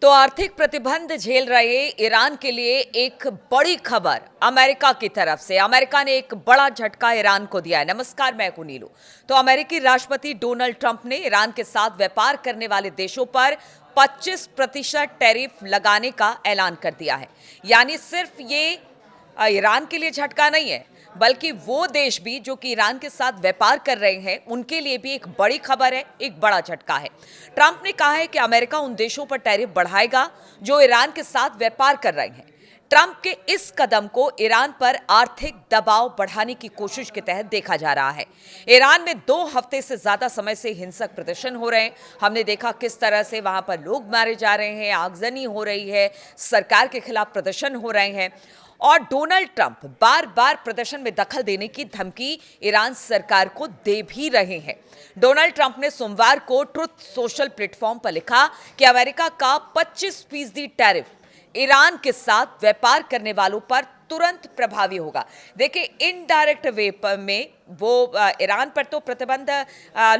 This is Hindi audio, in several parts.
तो आर्थिक प्रतिबंध झेल रहे ईरान के लिए एक बड़ी खबर अमेरिका की तरफ से। अमेरिका ने एक बड़ा झटका ईरान को दिया है। नमस्कार, मैं हूं नीलू। तो अमेरिकी राष्ट्रपति डोनाल्ड ट्रंप ने ईरान के साथ व्यापार करने वाले देशों पर 25% टैरिफ लगाने का ऐलान कर दिया है। यानी सिर्फ ये ईरान के लिए झटका नहीं है, बल्कि वो देश भी जो कि ईरान के साथ व्यापार कर रहे हैं उनके लिए भी एक बड़ी खबर है, एक बड़ा झटका है। ट्रंप ने कहा है कि अमेरिका उन देशों पर टैरिफ बढ़ाएगा जो ईरान के साथ व्यापार कर रहे हैं। ट्रंप के इस कदम को ईरान पर आर्थिक दबाव बढ़ाने की कोशिश के तहत देखा जा रहा है। ईरान में 2 हफ्ते से ज्यादा समय से हिंसक प्रदर्शन हो रहे हैं। हमने देखा किस तरह से वहां पर लोग मारे जा रहे हैं, आगजनी हो रही है, सरकार के खिलाफ प्रदर्शन हो रहे हैं और डोनाल्ड ट्रंप बार बार प्रदर्शन में दखल देने की धमकी ईरान सरकार को दे भी रहे हैं। डोनाल्ड ट्रंप ने सोमवार को ट्रुथ सोशल प्लेटफॉर्म पर लिखा कि अमेरिका का 25% टैरिफ ईरान के साथ व्यापार करने वालों पर तुरंत प्रभावी होगा। देखिए, इनडायरेक्ट वे में वो ईरान पर तो प्रतिबंध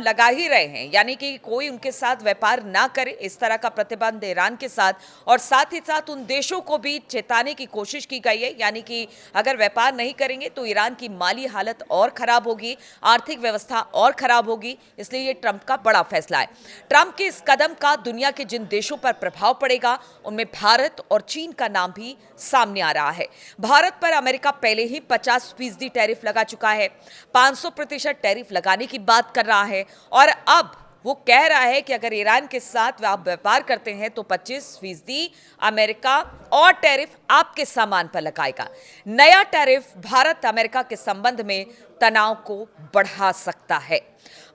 लगा ही रहे हैं, यानी कि कोई उनके साथ व्यापार ना करे, इस तरह का प्रतिबंध ईरान के साथ, और साथ ही साथ उन देशों को भी चेताने की कोशिश की गई है, यानी कि अगर व्यापार नहीं करेंगे तो ईरान की माली हालत और खराब होगी, आर्थिक व्यवस्था और खराब होगी। इसलिए ये ट्रंप का बड़ा फैसला है। ट्रंप के इस कदम का दुनिया के जिन देशों पर प्रभाव पड़ेगा उनमें भारत और चीन का नाम भी सामने आ रहा है। भारत पर अमेरिका पहले ही 50% टैरिफ लगा चुका है, 500% टैरिफ लगाने की बात कर रहा है और अब वो कह रहा है कि अगर ईरान के साथ आप व्यापार करते हैं तो 25% अमेरिका और टैरिफ आपके सामान पर लगाएगा। नया टैरिफ भारत अमेरिका के संबंध में तनाव को बढ़ा सकता है।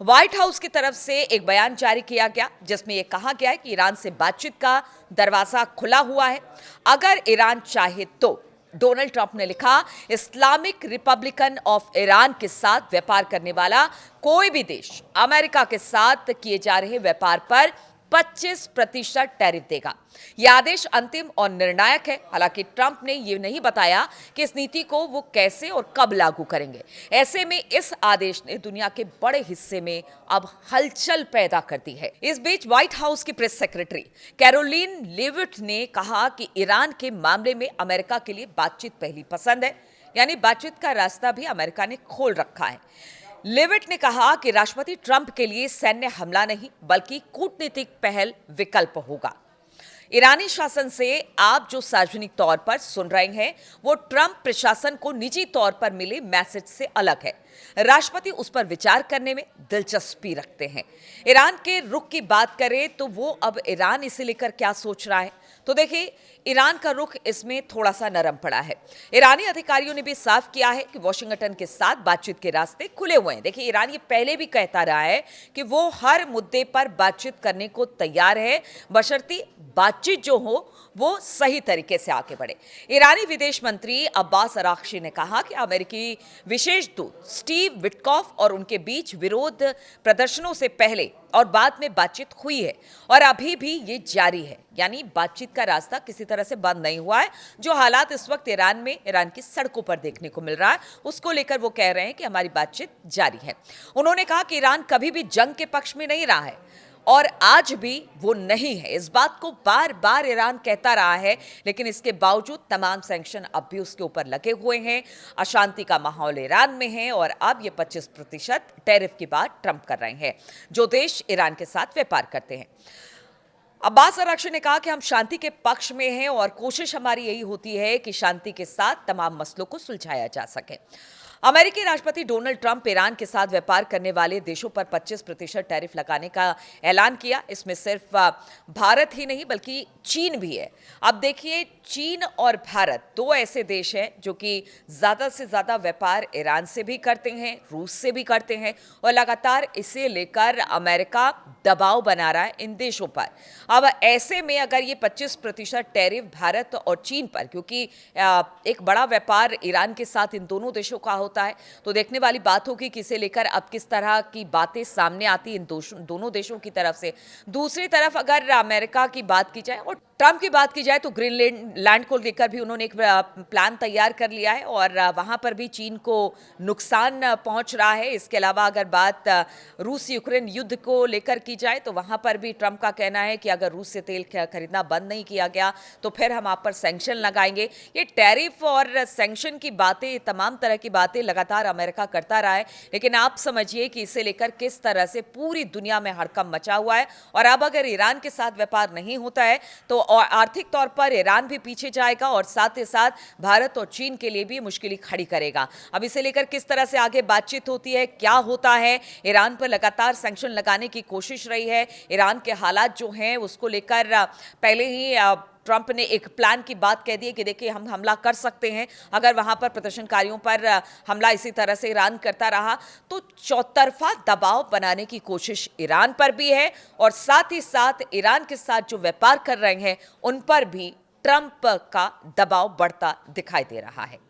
व्हाइट हाउस की तरफ से एक बयान जारी किया गया जिसमें यह कहा गया है कि ईरान से बातचीत का दरवाजा खुला हुआ है अगर ईरान चाहे तो। डोनाल्ड ट्रंप ने लिखा, इस्लामिक रिपब्लिकन ऑफ ईरान के साथ व्यापार करने वाला कोई भी देश अमेरिका के साथ किए जा रहे व्यापार पर 25% टैरिफ देगा। यह आदेश अंतिम और निर्णायक है। हालांकि ट्रंप ने यह नहीं बताया कि इस नीति को वो कैसे और कब लागू करेंगे। ऐसे में इस आदेश ने दुनिया के बड़े हिस्से में अब हलचल पैदा कर दी है। इस बीच व्हाइट हाउस की प्रेस सेक्रेटरी कैरोलिन लेविट ने कहा कि ईरान के मामले में अमेरिका के लिए बातचीत पहली पसंद है, यानी बातचीत का रास्ता भी अमेरिका ने खोल रखा है। लेविट ने कहा कि राष्ट्रपति ट्रंप के लिए सैन्य हमला नहीं बल्कि कूटनीतिक पहल विकल्प होगा। ईरानी शासन से आप जो सार्वजनिक तौर पर सुन रहे हैं वो ट्रंप प्रशासन को निजी तौर पर मिले मैसेज से अलग है। राष्ट्रपति उस पर विचार करने में दिलचस्पी रखते हैं। ईरान के रुख की बात करें तो वो अब ईरान इसे लेकर क्या सोच रहा है, तो देखिए, ईरान का रुख इसमें थोड़ा सा नरम पड़ा है। ईरानी अधिकारियों ने भी साफ किया है कि वॉशिंगटन के साथ बातचीत के रास्ते खुले हुए हैं। देखिए, ईरान ये पहले भी कहता रहा है कि वो हर मुद्दे पर बातचीत करने को तैयार है, बशर्ते बातचीत जो हो वो सही तरीके से आगे बढ़े। ईरानी विदेश मंत्री अब्बास अरागची ने कहा कि अमेरिकी विशेष दूत स्टीव विटकॉफ और उनके बीच विरोध प्रदर्शनों से पहले और बाद में बातचीत हुई है और अभी भी ये जारी है, यानी बातचीत का रास्ता किसी तरह से बंद नहीं हुआ है। जो हालात इस वक्त ईरान की सड़कों पर देखने को मिल रहा है उसको लेकर वो कह रहे हैं कि हमारी बातचीत जारी है। उन्होंने कहा कि ईरान कभी भी जंग के पक्ष में नहीं रहा है और आज भी वो नहीं है। इस बात को बार बार ईरान कहता रहा है, लेकिन इसके बावजूद तमाम सैंक्शन अब भी उसके ऊपर लगे हुए हैं। अशांति का माहौल ईरान में है और अब ये 25% टैरिफ की बात ट्रंप कर रहे हैं, जो देश ईरान के साथ व्यापार करते हैं। अब्बास अरागची ने कहा कि हम शांति के पक्ष में हैं और कोशिश हमारी यही होती है कि शांति के साथ तमाम मसलों को सुलझाया जा सके। अमेरिकी राष्ट्रपति डोनाल्ड ट्रंप ईरान के साथ व्यापार करने वाले देशों पर 25% टैरिफ लगाने का ऐलान किया। इसमें सिर्फ भारत ही नहीं बल्कि चीन भी है। अब देखिए, चीन और भारत 2 ऐसे देश हैं जो कि ज़्यादा से ज़्यादा व्यापार ईरान से भी करते हैं, रूस से भी करते हैं और लगातार इसे लेकर अमेरिका दबाव बना रहा है इन देशों पर। अब ऐसे में अगर ये 25% टैरिफ भारत और चीन पर, क्योंकि एक बड़ा व्यापार ईरान के साथ इन दोनों देशों का होता है, तो देखने वाली बात होगी कि इसे लेकर अब किस तरह की बातें सामने आती इन दोनों देशों की तरफ से। दूसरी तरफ अगर अमेरिका की बात की जाए और ट्रंप की बात की जाए तो ग्रीनलैंड लैंड को लेकर भी उन्होंने एक प्लान तैयार कर लिया है और वहां पर भी चीन को नुकसान पहुंच रहा है। इसके अलावा अगर बात रूस यूक्रेन युद्ध को लेकर की जाए तो वहां पर भी ट्रंप का कहना है कि अगर रूस से तेल खरीदना बंद नहीं किया गया तो फिर हम आप पर सैंक्शन लगाएंगे। ये टैरिफ और सैंक्शन की बातें, तमाम तरह की बातें लगातार अमेरिका करता रहा है, लेकिन आप समझिए कि इसे लेकर किस तरह से पूरी दुनिया में हड़कंप मचा हुआ है। और अब अगर ईरान के साथ व्यापार नहीं होता है तो और आर्थिक तौर पर ईरान भी पीछे जाएगा और साथ ही साथ भारत और चीन के लिए भी मुश्किलें खड़ी करेगा। अब इसे लेकर किस तरह से आगे बातचीत होती है, क्या होता है, ईरान पर लगातार सैंक्शन लगाने की कोशिश रही है। ईरान के हालात जो हैं उसको लेकर पहले ही ट्रंप ने एक प्लान की बात कह दी है कि देखिए हम हमला कर सकते हैं अगर वहां पर प्रदर्शनकारियों पर हमला इसी तरह से ईरान करता रहा तो चौतरफा दबाव बनाने की कोशिश ईरान पर भी है और साथ ही साथ ईरान के साथ जो व्यापार कर रहे हैं उन पर भी ट्रंप का दबाव बढ़ता दिखाई दे रहा है।